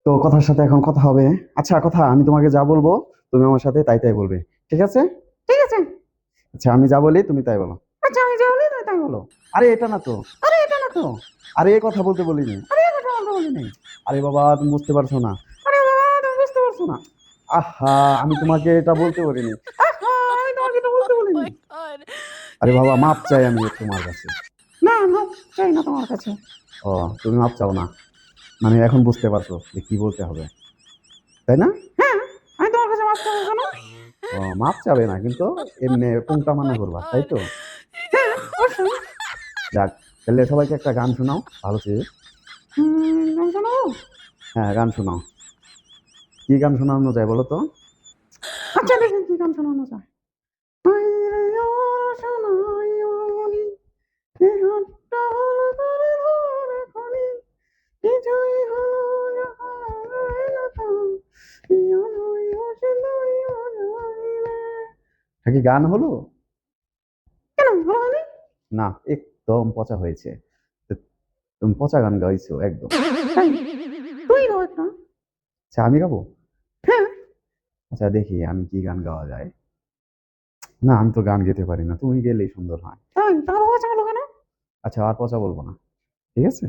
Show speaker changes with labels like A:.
A: তো কথার সাথে এখন কথা হবে। আচ্ছা, কথা আমি তোমাকে যা বলবো তুমি আমার সাথে তাই তাই বলবে। ঠিক আছে?
B: ঠিক আছে।
A: আচ্ছা, আমি যা বলি তুমি তাই বলো।
B: আচ্ছা, আমি যা বলি তুমি তাই বলো।
A: আরে এটা না তো।
B: আরে এটা না তো।
A: আরে এ কথা বলতে বলিনি।
B: আরে এই কথা বলতে বলিনি।
A: আরে বাবা, তুমি বুঝতে পারছো না।
B: আরে বাবা, তুমি বুঝতে পারছো না।
A: আহা, আমি তোমাকে এটা বলতে বলিনি।
B: আহা, আমি তোমাকে এটা বলতে বলিনি।
A: আরে বাবা, মাপ চাই আমি তোমার কাছে।
B: না না, চাই না তোমার কাছে।
A: ও, তুমি মাপ চাও না? মানে এখন বুঝতে পারছো যে কি বলতে হবে, তাই না?
B: হ্যাঁ, আমি তোমার কাছে মাপ চাবো কেন?
A: ও, মাপ চাবে না কিন্তু এমনি পুংটা মানা করবা, তাই তো?
B: হ্যাঁ, অবশ্যই।
A: যাক, তাহলে সবাইকে একটা গান শোনাও ভালো চেয়ে।
B: গান শোনাবো?
A: হ্যাঁ, গান শোনাও। কি গান শোনানো যায় বলো তো?
B: আচ্ছা, দেখি কি গান শোনানো যায়। আইরে ও সোনাই মনি, কি হাতটা হলো তোরে ধরে খনি, কিছুই হলো না হারাইলো তো, ইয়া হইও সে লইয়া যাইবে।
A: এটা কি গান হলো?
B: কেন ভালো হয়নি?
A: না, একদম পচা হয়েছে। তো তুমি পচা গান গাইছো একদম।
B: তাই? তুই গাও একটা।
A: আচ্ছা, আমি গাবো?
B: হ্যাঁ।
A: আচ্ছা, দেখি আমি কি গান গাওয়া যায়। না, আমি তো গান গেতে পারি না, তুমি গেলেই সুন্দর হয়।
B: তাই? তাহলে হয়েছে বলো কেন?
A: আচ্ছা, আর পচা বলবো না, ঠিক আছে?